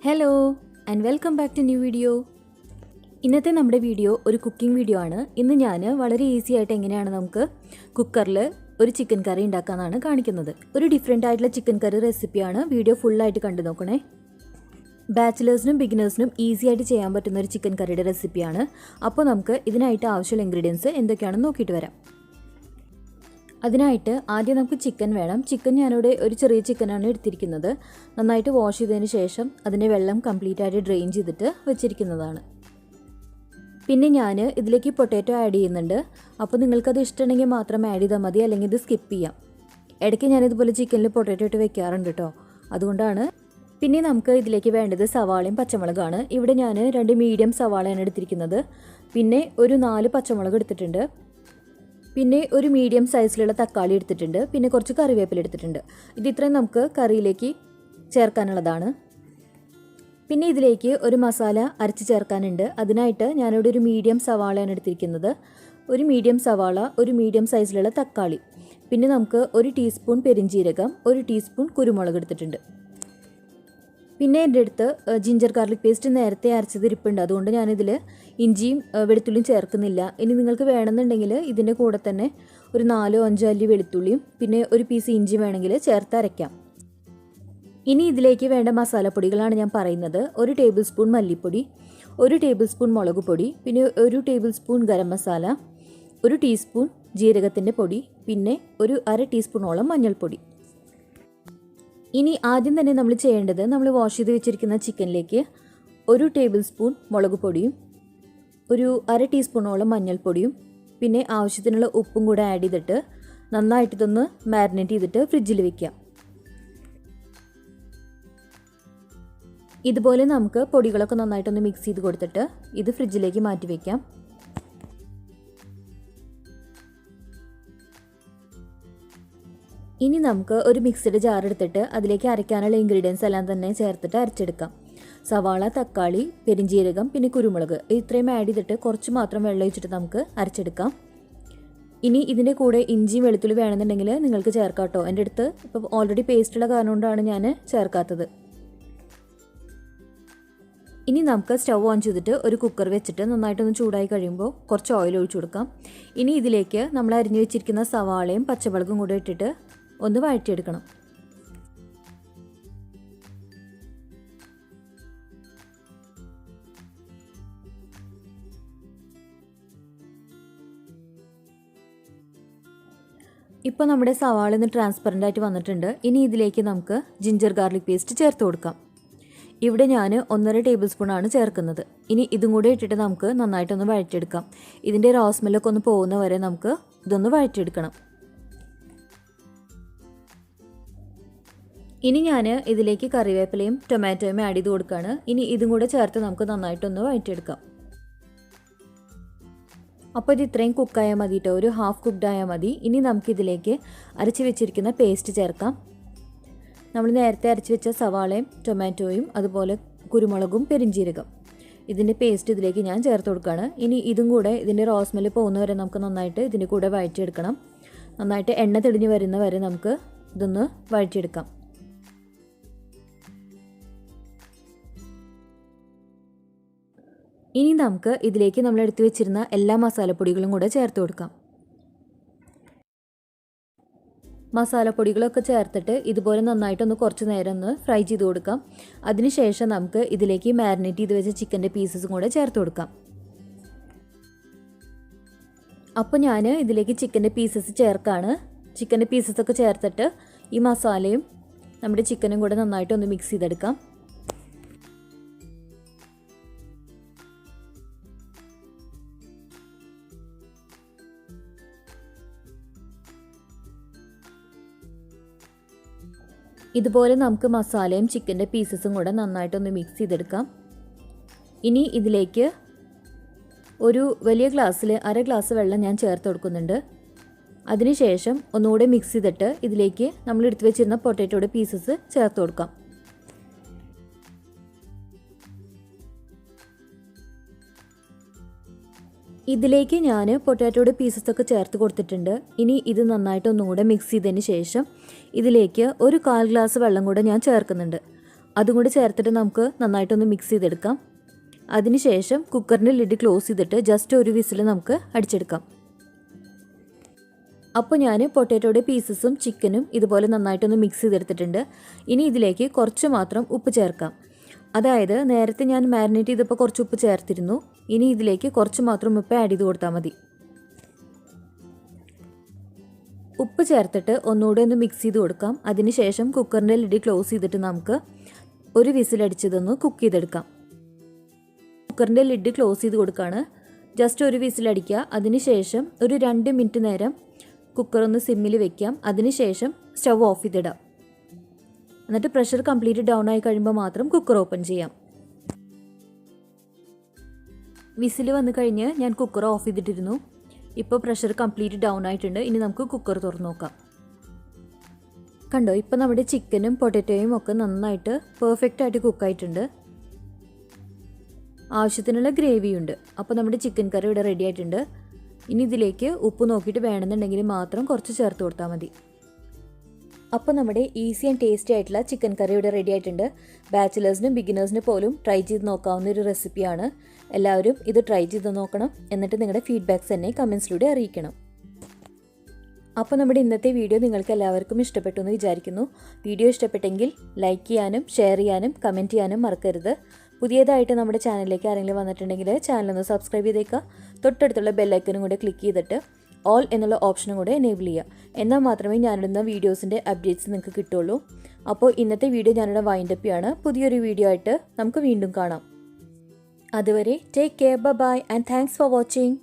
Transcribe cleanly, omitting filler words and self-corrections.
Hello and welcome back to new video. ഇന്നത്തെ നമ്മുടെ video ഒരു കുക്കിംഗ് വീഡിയോ ആണ്. ഇന്ന് ഞാൻ വളരെ ഈസി ആയിട്ട് എങ്ങനെയാണ് നമുക്ക് കുക്കറിൽ ഒരു ചിക്കൻ കറി ഉണ്ടാക്കാമെന്നാണ് കാണിക്കുന്നത്. ഒരു ഡിഫറെൻ്റ് ആയിട്ടുള്ള ചിക്കൻ കറി റെസിപ്പിയാണ്. വീഡിയോ ഫുള്ളായിട്ട് കണ്ടു നോക്കണേ. ബാച്ചിലേഴ്സിനും ബിഗിനേഴ്സിനും ഈസി ആയിട്ട് ചെയ്യാൻ പറ്റുന്ന ഒരു ചിക്കൻ കറിയുടെ റെസിപ്പിയാണ്. അപ്പോൾ നമുക്ക് ഇതിനായിട്ട് ആവശ്യമുള്ള ഇൻഗ്രീഡിയൻസ് എന്തൊക്കെയാണെന്ന് നോക്കിയിട്ട് വരാം. അതിനായിട്ട് ആദ്യം നമുക്ക് ചിക്കൻ വേണം. ചിക്കൻ ഞാനിവിടെ ഒരു ചെറിയ ചിക്കനാണ് എടുത്തിരിക്കുന്നത്. നന്നായിട്ട് വാഷ് ചെയ്തതിന് ശേഷം അതിൻ്റെ വെള്ളം കംപ്ലീറ്റ് ആയിട്ട് ഡ്രെയിൻ ചെയ്തിട്ട് വെച്ചിരിക്കുന്നതാണ്. പിന്നെ ഞാൻ ഇതിലേക്ക് പൊട്ടാറ്റോ ആഡ് ചെയ്യുന്നുണ്ട്. അപ്പോൾ നിങ്ങൾക്കത് ഇഷ്ടമുണ്ടെങ്കിൽ മാത്രം ആഡ് ചെയ്താൽ മതി, അല്ലെങ്കിൽ ഇത് സ്കിപ്പ് ചെയ്യാം. ഇടയ്ക്ക് ഞാനിതുപോലെ ചിക്കനിൽ പൊട്ടാറ്റോ ഇട്ട് വെക്കാറുണ്ട് കേട്ടോ, അതുകൊണ്ടാണ്. പിന്നെ നമുക്ക് ഇതിലേക്ക് വേണ്ടത് സവാളയും പച്ചമുളകാണ്. ഇവിടെ ഞാൻ 2 മീഡിയം സവാളയാണ് എടുത്തിരിക്കുന്നത്. പിന്നെ ഒരു 4 പച്ചമുളക് എടുത്തിട്ടുണ്ട്. പിന്നെ ഒരു മീഡിയം സൈസിലുള്ള തക്കാളി എടുത്തിട്ടുണ്ട്. പിന്നെ കുറച്ച് കറിവേപ്പില എടുത്തിട്ടുണ്ട്. ഇത് ഇത്രയും നമുക്ക് കറിയിലേക്ക് ചേർക്കാനുള്ളതാണ്. പിന്നെ ഇതിലേക്ക് ഒരു മസാല അരച്ച് ചേർക്കാനുണ്ട്. അതിനായിട്ട് ഞാനിവിടെ ഒരു മീഡിയം സവാളയാണ് എടുത്തിരിക്കുന്നത്. ഒരു മീഡിയം സവാള, ഒരു മീഡിയം സൈസിലുള്ള തക്കാളി, പിന്നെ നമുക്ക് 1 ടീസ്പൂൺ പെരിഞ്ജീരകം, 1 ടീസ്പൂൺ കുരുമുളക് എടുത്തിട്ടുണ്ട്. പിന്നെ എൻ്റെ അടുത്ത് ജിഞ്ചർ ഗാർലിക് പേസ്റ്റ് നേരത്തെ അരച്ചത് ഇരിപ്പുണ്ട്. അതുകൊണ്ട് ഞാനിതിൽ ഇഞ്ചിയും വെളുത്തുള്ളിയും ചേർക്കുന്നില്ല. ഇനി നിങ്ങൾക്ക് വേണമെന്നുണ്ടെങ്കിൽ ഇതിൻ്റെ കൂടെ തന്നെ ഒരു 4-5 അല്ലി വെളുത്തുള്ളിയും പിന്നെ ഒരു പീസ് ഇഞ്ചി വേണമെങ്കിൽ ചേർത്ത് അരയ്ക്കാം. ഇനി ഇതിലേക്ക് വേണ്ട മസാലപ്പൊടികളാണ് ഞാൻ പറയുന്നത്. 1 ടേബിൾ സ്പൂൺ മല്ലിപ്പൊടി, 1 ടേബിൾ സ്പൂൺ മുളക് പൊടി, പിന്നെ 1 tablespoon garam masala, 1 teaspoon ജീരകത്തിൻ്റെ പൊടി, പിന്നെ ഒരു 1/2 ടീസ്പൂണോളം മഞ്ഞൾപ്പൊടി. ഇനി ആദ്യം തന്നെ നമ്മൾ ചെയ്യേണ്ടത്, നമ്മൾ വാഷ് ചെയ്ത് വെച്ചിരിക്കുന്ന ചിക്കനിലേക്ക് 1 ടേബിൾ സ്പൂൺ മുളക് പൊടിയും ഒരു 1/2 ടീസ്പൂണോളം മഞ്ഞൾപ്പൊടിയും പിന്നെ ആവശ്യത്തിനുള്ള ഉപ്പും കൂടെ ആഡ് ചെയ്തിട്ട് നന്നായിട്ട് ഇതൊന്ന് മാരിനേറ്റ് ചെയ്തിട്ട് ഫ്രിഡ്ജിൽ വെക്കാം. ഇതുപോലെ നമുക്ക് പൊടികളൊക്കെ നന്നായിട്ടൊന്ന് മിക്സ് ചെയ്ത് കൊടുത്തിട്ട് ഇത് ഫ്രിഡ്ജിലേക്ക് മാറ്റി വയ്ക്കാം. ഇനി നമുക്ക് ഒരു മിക്സിയുടെ ജാർ എടുത്തിട്ട് അതിലേക്ക് അരയ്ക്കാനുള്ള ഇൻഗ്രീഡിയൻസ് എല്ലാം തന്നെ ചേർത്തിട്ട് അരച്ചെടുക്കാം. സവാള, തക്കാളി, പെരിഞ്ജീരകം, പിന്നെ കുരുമുളക്, ഇത്രയും ആഡ് ചെയ്തിട്ട് കുറച്ച് മാത്രം വെള്ളം ഒഴിച്ചിട്ട് നമുക്ക് അരച്ചെടുക്കാം. ഇനി ഇതിൻ്റെ കൂടെ ഇഞ്ചിയും വെളുത്തുള്ളി വേണമെന്നുണ്ടെങ്കിൽ നിങ്ങൾക്ക് ചേർക്കാം കേട്ടോ. എൻ്റെ അടുത്ത് ഇപ്പോൾ ഓൾറെഡി പേസ്റ്റുള്ള കാരണം കൊണ്ടാണ് ഞാൻ ചേർക്കാത്തത്. ഇനി നമുക്ക് സ്റ്റൗ ഓൺ ചെയ്തിട്ട് ഒരു കുക്കർ വെച്ചിട്ട് നന്നായിട്ടൊന്ന് ചൂടായി കഴിയുമ്പോൾ കുറച്ച് ഓയിൽ ഒഴിച്ചു കൊടുക്കാം. ഇനി ഇതിലേക്ക് നമ്മൾ അരിഞ്ഞു വെച്ചിരിക്കുന്ന സവാളയും പച്ചമുളകും കൂടെ ഇട്ടിട്ട് ഒന്ന് വഴറ്റിയെടുക്കണം. ഇപ്പോൾ നമ്മുടെ സവാള ഒന്ന് ട്രാൻസ്പെറൻ്റ് ആയിട്ട് വന്നിട്ടുണ്ട്. ഇനി ഇതിലേക്ക് നമുക്ക് ജിഞ്ചർ ഗാർലിക് പേസ്റ്റ് ചേർത്ത് കൊടുക്കാം. ഇവിടെ ഞാൻ 1.5 ടേബിൾ സ്പൂണാണ് ചേർക്കുന്നത്. ഇനി ഇതും കൂടെ ഇട്ടിട്ട് നമുക്ക് നന്നായിട്ടൊന്ന് വഴറ്റിയെടുക്കാം. ഇതിൻ്റെ റോ സ്മെല്ലൊക്കെ ഒന്ന് പോകുന്ന വരെ നമുക്ക് ഇതൊന്ന് വഴറ്റിയെടുക്കണം. ഇനി ഞാൻ ഇതിലേക്ക് കറിവേപ്പിലയും ടൊമാറ്റോയും ആഡ് ചെയ്ത് കൊടുക്കുകയാണ്. ഇനി ഇതും കൂടെ ചേർത്ത് നമുക്ക് നന്നായിട്ടൊന്ന് വഴറ്റിയെടുക്കാം. അപ്പോൾ ഇത് ഇത്രയും കുക്കായാൽ മതി കേട്ടോ, ഒരു ഹാഫ് കുക്ക്ഡ് ആയാൽ മതി. ഇനി നമുക്കിതിലേക്ക് അരച്ച് വെച്ചിരിക്കുന്ന പേസ്റ്റ് ചേർക്കാം. നമ്മൾ നേരത്തെ അരച്ച് വെച്ച സവാളയും ടൊമാറ്റോയും അതുപോലെ കുരുമുളകും പെരിഞ്ജീരകം, ഇതിൻ്റെ പേസ്റ്റ് ഇതിലേക്ക് ഞാൻ ചേർത്ത് കൊടുക്കുകയാണ്. ഇനി ഇതും കൂടെ ഇതിൻ്റെ റോ സ്മെല്ല് പോകുന്നവരെ നമുക്ക് നന്നായിട്ട് ഇതിൻ്റെ കൂടെ വഴറ്റിയെടുക്കണം. നന്നായിട്ട് എണ്ണ തെളിഞ്ഞ് വരുന്ന വരെ നമുക്ക് ഇതൊന്ന് വഴറ്റിയെടുക്കാം. ഇനി നമുക്ക് ഇതിലേക്ക് നമ്മൾ എടുത്തു വെച്ചിരുന്ന എല്ലാ മസാലപ്പൊടികളും കൂടെ ചേർത്ത് കൊടുക്കാം. മസാലപ്പൊടികളൊക്കെ ചേർത്തിട്ട് ഇതുപോലെ നന്നായിട്ടൊന്ന് കുറച്ച് നേരം ഒന്ന് ഫ്രൈ ചെയ്ത് കൊടുക്കാം. അതിനുശേഷം നമുക്ക് ഇതിലേക്ക് മാരിനേറ്റ് ചെയ്ത് വെച്ച ചിക്കൻ്റെ പീസസും കൂടെ ചേർത്ത് കൊടുക്കാം. അപ്പോൾ ഞാൻ ഇതിലേക്ക് ചിക്കൻ്റെ പീസസ് ചേർക്കാണ്. ചിക്കൻ്റെ പീസസൊക്കെ ചേർത്തിട്ട് ഈ മസാലയും നമ്മുടെ ചിക്കനും കൂടെ നന്നായിട്ടൊന്ന് മിക്സ് ചെയ്തെടുക്കാം. ഇതുപോലെ നമുക്ക് മസാലയും ചിക്കൻ്റെ പീസസും കൂടെ നന്നായിട്ടൊന്ന് മിക്സ് ചെയ്തെടുക്കാം. ഇനി ഇതിലേക്ക് ഒരു വലിയ ഗ്ലാസ്സിൽ 1/2 ഗ്ലാസ് വെള്ളം ഞാൻ ചേർത്ത് കൊടുക്കുന്നുണ്ട്. അതിനുശേഷം ഒന്നുകൂടെ മിക്സ് ചെയ്തിട്ട് ഇതിലേക്ക് നമ്മൾ എടുത്തു വെച്ചിരുന്ന പൊട്ടാറ്റോയുടെ പീസസ് ചേർത്ത് കൊടുക്കാം. ഇതിലേക്ക് ഞാൻ പൊട്ടാറ്റോയുടെ പീസസൊക്കെ ചേർത്ത് കൊടുത്തിട്ടുണ്ട്. ഇനി ഇത് നന്നായിട്ട് ഒന്നുകൂടെ മിക്സ് ചെയ്തതിന് ശേഷം ഇതിലേക്ക് ഒരു 1/4 ഗ്ലാസ് വെള്ളം കൂടെ ഞാൻ ചേർക്കുന്നുണ്ട്. അതും കൂടി ചേർത്തിട്ട് നമുക്ക് നന്നായിട്ടൊന്ന് മിക്സ് ചെയ്തെടുക്കാം. അതിനുശേഷം കുക്കറിൻ്റെ ലിഡ് ക്ലോസ് ചെയ്തിട്ട് ജസ്റ്റ് ഒരു വിസിൽ നമുക്ക് അടിച്ചെടുക്കാം. അപ്പോൾ ഞാൻ പൊട്ടാറ്റോയുടെ പീസസും ചിക്കനും ഇതുപോലെ നന്നായിട്ടൊന്ന് മിക്സ് ചെയ്തെടുത്തിട്ടുണ്ട്. ഇനി ഇതിലേക്ക് കുറച്ച് മാത്രം ഉപ്പ് ചേർക്കാം. അതായത് നേരത്തെ ഞാൻ മാരിനേറ്റ് ചെയ്തപ്പോൾ കുറച്ച് ഉപ്പ് ചേർത്തിരുന്നു. ഇനി ഇതിലേക്ക് കുറച്ച് മാത്രം ഉപ്പ് ആഡ് ചെയ്ത് കൊടുത്താൽ മതി. ഉപ്പ് ചേർത്തിട്ട് ഒന്നുകൂടെ ഒന്ന് മിക്സ് ചെയ്ത് കൊടുക്കാം. അതിനുശേഷം കുക്കറിൻ്റെ ലിഡ് ക്ലോസ് ചെയ്തിട്ട് നമുക്ക് ഒരു വിസിലടിച്ചതൊന്ന് കുക്ക് ചെയ്തെടുക്കാം. കുക്കറിൻ്റെ ലിഡ് ക്ലോസ് ചെയ്ത് കൊടുക്കുകയാണ്. ജസ്റ്റ് ഒരു വിസിലടിക്കുക. അതിനുശേഷം ഒരു 2 മിനിറ്റ് നേരം കുക്കറൊന്ന് സിമ്മിൽ വെക്കാം. അതിനുശേഷം സ്റ്റവ് ഓഫ് ചെയ്തിടാം. എന്നിട്ട് പ്രഷർ കംപ്ലീറ്റ് ഡൗൺ ആയി കഴിയുമ്പോൾ മാത്രം കുക്കർ ഓപ്പൺ ചെയ്യാം. വിസിൽ വന്നു കഴിഞ്ഞ് ഞാൻ കുക്കർ ഓഫ് ചെയ്തിട്ടിരുന്നു. ഇപ്പോൾ പ്രഷർ കംപ്ലീറ്റ് ഡൗൺ ആയിട്ടുണ്ട്. ഇനി നമുക്ക് കുക്കർ തുറന്ന് നോക്കാം. കണ്ടോ, ഇപ്പോൾ നമ്മുടെ ചിക്കനും പൊട്ടാറ്റോയും ഒക്കെ നന്നായിട്ട് പെർഫെക്റ്റായിട്ട് കുക്കായിട്ടുണ്ട്. ആവശ്യത്തിനുള്ള ഗ്രേവിയുണ്ട്. അപ്പോൾ നമ്മുടെ ചിക്കൻ കറി ഇവിടെ റെഡി ആയിട്ടുണ്ട്. ഇനി ഇതിലേക്ക് ഉപ്പ് നോക്കിയിട്ട് വേണമെന്നുണ്ടെങ്കിൽ മാത്രം കുറച്ച് ചേർത്ത് കൊടുത്താൽ മതി. അപ്പോൾ നമ്മുടെ ഈസി ആൻഡ് ടേസ്റ്റി ആയിട്ടുള്ള ചിക്കൻ കറി ഇവിടെ റെഡി ആയിട്ടുണ്ട്. ബാച്ചിലേഴ്സിനും ബിഗിനേഴ്സിനും പോലും ട്രൈ ചെയ്ത് നോക്കാവുന്ന ഒരു റെസിപ്പിയാണ്. എല്ലാവരും ഇത് ട്രൈ ചെയ്ത് നോക്കണം. എന്നിട്ട് നിങ്ങളുടെ ഫീഡ്ബാക്ക്സ് എന്നെ കമൻസിലൂടെ അറിയിക്കണം. അപ്പോൾ നമ്മുടെ ഇന്നത്തെ വീഡിയോ നിങ്ങൾക്ക് എല്ലാവർക്കും ഇഷ്ടപ്പെട്ടു എന്ന് വിചാരിക്കുന്നു. വീഡിയോ ഇഷ്ടപ്പെട്ടെങ്കിൽ ലൈക്ക് ചെയ്യാനും ഷെയർ ചെയ്യാനും കമൻറ്റ് ചെയ്യാനും മറക്കരുത്. പുതിയതായിട്ട് നമ്മുടെ ചാനലിലേക്ക് ആരെങ്കിലും വന്നിട്ടുണ്ടെങ്കിൽ ചാനലൊന്ന് സബ്സ്ക്രൈബ് ചെയ്തേക്കുക. തൊട്ടടുത്തുള്ള ബെല്ലൈക്കനും കൂടെ ക്ലിക്ക് ചെയ്തിട്ട് ഓൾ എന്നുള്ള ഓപ്ഷനും കൂടെ എനേബിൾ ചെയ്യുക. എന്നാൽ മാത്രമേ ഞാനിടുന്ന വീഡിയോസിൻ്റെ അപ്ഡേറ്റ്സ് നിങ്ങൾക്ക് കിട്ടുള്ളൂ. അപ്പോൾ ഇന്നത്തെ വീഡിയോ ഞാനിവിടെ വൈൻഡപ്പ് ചെയ്യാണ്. പുതിയൊരു വീഡിയോ ആയിട്ട് നമുക്ക് വീണ്ടും കാണാം. അതുവരെ take care, bye and thanks for watching.